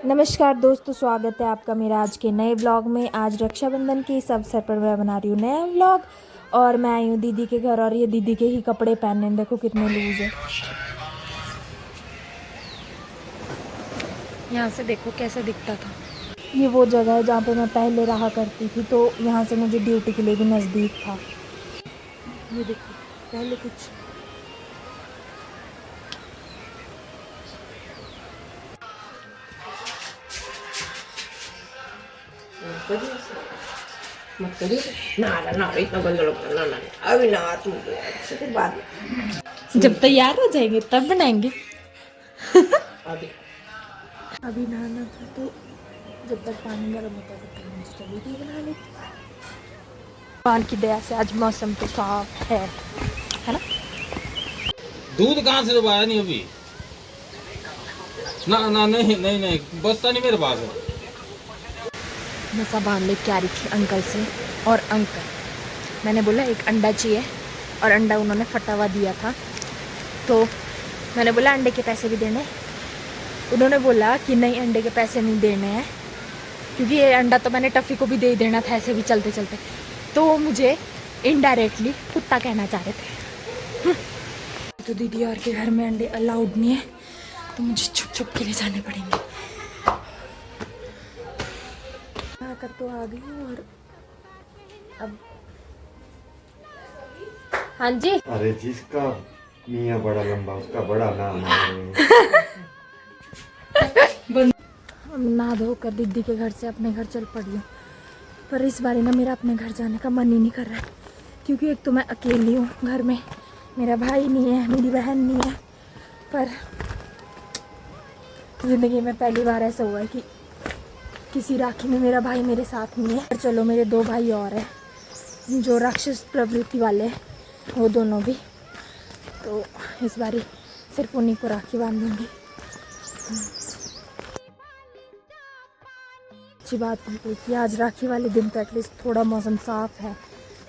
नमस्कार दोस्तों, स्वागत है आपका मेरा आज के नए व्लॉग में। आज रक्षाबंधन के इस अवसर पर मैं बना रही हूँ नया व्लॉग और मैं आई हूँ दीदी के घर और ये दीदी के ही कपड़े पहनने। देखो कितने लूज है। यहाँ से देखो कैसा दिखता था। ये वो जगह है जहाँ पे मैं पहले रहा करती थी, तो यहाँ से मुझे ड्यूटी के लिए भी नज़दीक था। ये देखो पहले कुछ मत करिए ना इतना गंदा लगता ना अभी ना तुम फिर बाद में जब तैयार हो जाएंगे तब बनाएंगे। अभी नहाना था, तो जब तक पानी गर्म होता है तब तक मुझे चली बना लेती। भगवान की दया से आज मौसम तो साफ है ना। दूध कहाँ से लाया नहीं अभी? ना ना नहीं बस्ता नहीं मेरे पास है। मैं सामान लेके आ रही थी अंकल से, और अंकल मैंने बोला एक अंडा चाहिए, और अंडा उन्होंने फटा हुआ दिया था। तो मैंने बोला अंडे के पैसे भी देने। उन्होंने बोला कि नहीं, अंडे के पैसे नहीं देने हैं, क्योंकि ये अंडा तो मैंने टफ़ी को भी दे देना था ऐसे भी चलते चलते। तो वो मुझे इनडायरेक्टली कुत्ता कहना चाह रहे थे। तो दीदी और के घर में अंडे अलाउड नहीं है, तो मुझे छुप छुप के लिए जाने पड़ेंगे। आकर तो आ गई हूँ, और अब हाँ जी। अरे जिसका मियाँ बड़ा लंबा उसका बड़ा नाम है। नहा धोकर दीदी के घर से अपने घर चल पड़ी हूँ, पर इस बार ना मेरा अपने घर जाने का मन ही नहीं कर रहा है, क्योंकि एक तो मैं अकेली हूँ घर में, मेरा भाई नहीं है, मेरी बहन नहीं है। पर ज़िंदगी में पहली बार ऐसा हुआ है कि किसी राखी में मेरा भाई मेरे साथ नहीं है। पर चलो, मेरे दो भाई और हैं जो राक्षस प्रवृत्ति वाले हैं, वो दोनों भी। तो इस बारी सिर्फ उन्हीं को राखी बांधूंगी। अच्छी बात है कि आज राखी वाले दिन तो एटलीस्ट थोड़ा मौसम साफ है,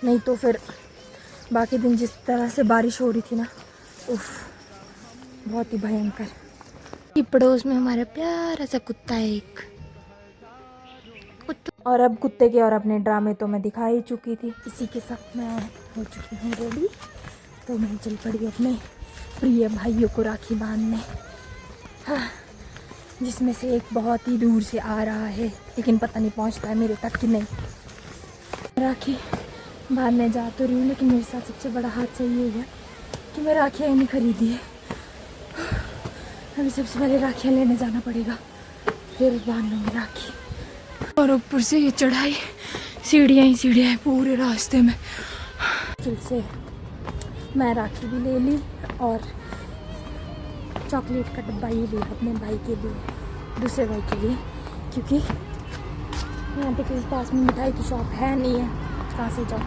नहीं तो फिर बाकी दिन जिस तरह से बारिश हो रही थी ना, उफ, बहुत ही भयंकर। पड़ोस में हमारा प्यारा सा कुत्ता है एक। और अब कुत्ते के और अपने ड्रामे तो मैं दिखा ही चुकी थी। इसी के साथ मैं हो चुकी हूँ रेडी, तो मैं चल पड़ी अपने प्रिय भाइयों को राखी बांधने। हाँ, जिसमें से एक बहुत ही दूर से आ रहा है, लेकिन पता नहीं पहुंचता है मेरे तक कि नहीं। राखी बांधने जा तो रही हूँ, लेकिन मेरे साथ सबसे बड़ा हादसा ये हुआ कि मैं राखियाँ ही नहीं खरीदी है। अभी सबसे पहले राखियाँ लेने जाना पड़ेगा, फिर बांध लूँगी राखी। और ऊपर से ये चढ़ाई, सीढ़ियाँ ही सीढ़ियाँ हैं पूरे रास्ते में। मुश्किल से मैं राखी भी ले ली और चॉकलेट का डब्बा ही लिया अपने भाई के लिए, दूसरे भाई के लिए, क्योंकि यहाँ पे किसी पास में मिठाई की शॉप है नहीं है, कहाँ से जाओ।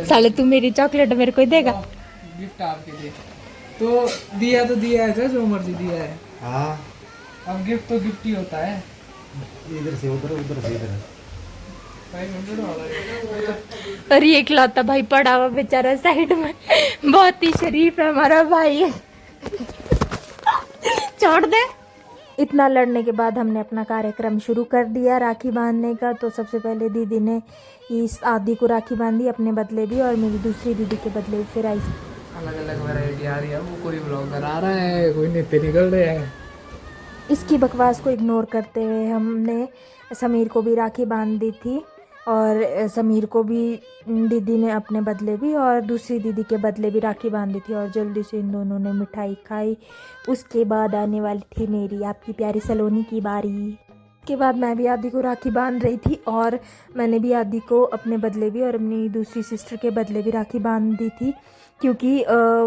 साले तू मेरी चॉकलेट मेरे को ही देगा? गिफ्ट आपके लिए तो दिया है, जो मर्जी दिया है। हाँ, अब गिफ्ट तो गिफ्ट ही होता है। इधर से उधर, उधर से इधर। 500 वाला है। और ये इकलौता भाई पड़ा हुआ बेचारा साइड में, बहुत ही शरीफ है हमारा भाई। छोड़ दे। इतना लड़ने के बाद हमने अपना कार्यक्रम शुरू कर दिया राखी बांधने का। तो सबसे पहले दीदी ने इस आदि को राखी बांधी अपने बदले भी, और मेरी दूसरी दीदी के बदले भी। फिर आई अलग अलग वैरायटी आ रही है, वो कोई ब्लॉगर आ रहा है, कोई नृत्य निकल रहे हैं। इसकी बकवास को इग्नोर करते हुए हमने समीर को भी राखी बांध दी थी, और समीर को भी दीदी ने अपने बदले भी और दूसरी दीदी के बदले भी राखी बांधी थी। और जल्दी से इन दोनों ने मिठाई खाई। उसके बाद आने वाली थी मेरी, आपकी प्यारी सलोनी की बारी। के बाद मैं भी आदि को राखी बांध रही थी, और मैंने भी आदि को अपने बदले भी और अपनी दूसरी सिस्टर के बदले भी राखी बांध दी थी, क्योंकि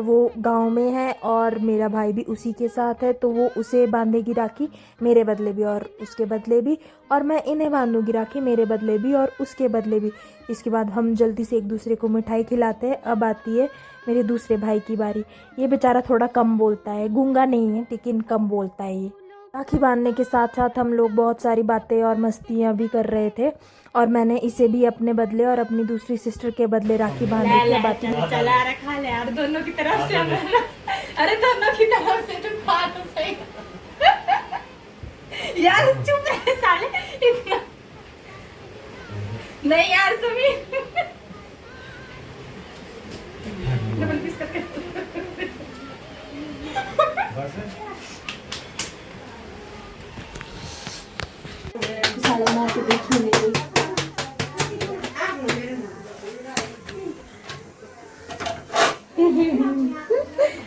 वो गांव में है और मेरा भाई भी उसी के साथ है। तो वो उसे बांधेगी राखी मेरे बदले भी और उसके बदले भी, और मैं इन्हें बांधूंगी राखी मेरे बदले भी और उसके बदले भी। इसके बाद हम जल्दी से एक दूसरे को मिठाई खिलाते हैं। अब आती है मेरे दूसरे भाई की बारी। ये बेचारा थोड़ा कम बोलता है, गूंगा नहीं है लेकिन कम बोलता है ये। राखी बांधने के साथ साथ हम लोग बहुत सारी बातें और मस्तियाँ भी कर रहे थे, और मैंने इसे भी अपने बदले और अपनी दूसरी सिस्टर के बदले राखी बांधी थी। बातें चला रखा ले यार दोनों की तरफ से अरे दोनों की तरफ से तो बात तो सही यार चुप रहे साले इतना नहीं यार समीर डबल किस करके साले मार के देखिए नहीं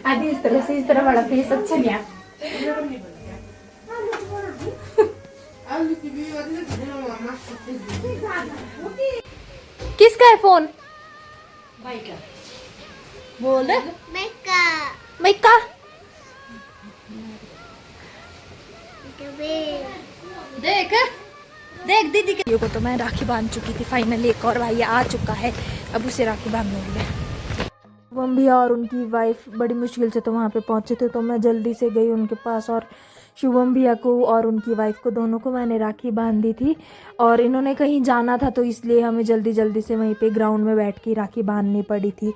आदि इस तरह से इस तरह वाला फेस अच्छा नहीं है किसका है फोन भाई का बोल मैका देख देख दीदी के को तो मैं राखी बांध चुकी थी फाइनली एक और भाई आ चुका है अब उसे राखी बांधूंगी शुभम भैया और उनकी वाइफ बड़ी मुश्किल से तो वहाँ पे पहुँचे थे तो मैं जल्दी से गई उनके पास और शुभम भैया को और उनकी वाइफ को दोनों को मैंने राखी बांध दी थी और इन्होंने कहीं जाना था तो इसलिए हमें जल्दी जल्दी से वहीं पे ग्राउंड में बैठ के राखी बांधनी पड़ी थी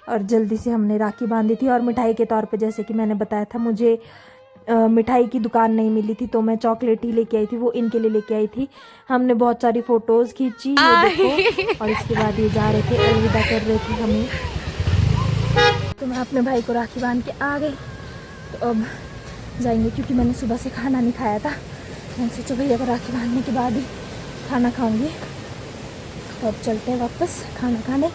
और जल्दी से हमने राखी बांधी थी और मिठाई के तौर पे जैसे कि मैंने बताया था मुझे मिठाई की दुकान नहीं मिली थी तो मैं चॉकलेट ही लेके आई थी वो इनके लिए लेके आई थी हमने बहुत सारी फ़ोटोज़ खींची ये देखो और इसके बाद ये जा रहे थे अलविदा कर रहे थे हमें तो मैं अपने भाई को राखी बांध के आ गई तो अब जाएंगे क्योंकि मैंने सुबह से खाना नहीं खाया था मैंने सोचा भैया को राखी बांधने के बाद ही खाना खाऊंगी तो अब चलते हैं वापस खाना खाने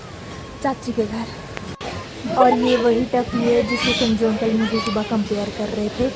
चाची के घर और ये वही टफी है जिससे संजू अंकल मुझे सुबह कंपेयर कर रहे थे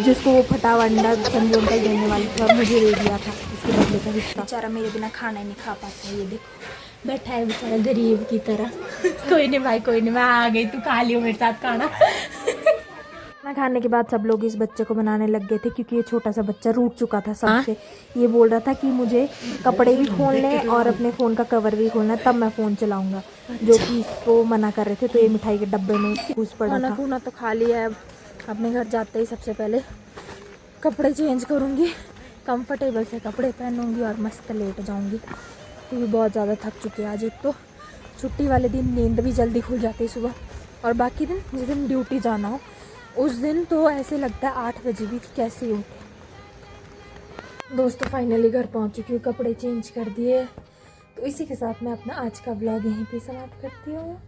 जिसको वो फटा वंडा संजू अंकल देने वाले थे और मुझे दे दिया था इसके बदले का हिस्सा बेचारा मेरे बिना खाना ही नहीं खा पाता ये देखो बैठा है बेचारा गरीब की तरह कोई नहीं भाई कोई नहीं मैं आ गई तू खा लियो मेरे साथ खाना खाना खाने के बाद सब लोग इस बच्चे को बनाने लग गए थे क्योंकि ये छोटा सा बच्चा रूठ चुका था सबसे ये बोल रहा था कि मुझे कपड़े भी खोलने और अपने फ़ोन का कवर भी खोलना तब मैं फ़ोन चलाऊंगा जो कि इसको मना कर रहे थे तो ये मिठाई के डब्बे में घुस पड़ा था खाना तो खा लिया है अब अपने घर जाते ही सबसे पहले कपड़े चेंज करूँगी कंफर्टेबल से कपड़े पहनूँगी और मस्त लेट जाऊँगी क्योंकि बहुत ज़्यादा थक चुके हैं आज एक तो छुट्टी वाले दिन नींद भी जल्दी खुल जाती है सुबह और बाकी दिन जिस दिन ड्यूटी जाना हो उस दिन तो ऐसे लगता है 8 बजे भी कैसे उठे दोस्तों फाइनली घर पहुंच चुकी हूँ कपड़े चेंज कर दिए तो इसी के साथ मैं अपना आज का व्लॉग यहीं पे समाप्त करती हूँ।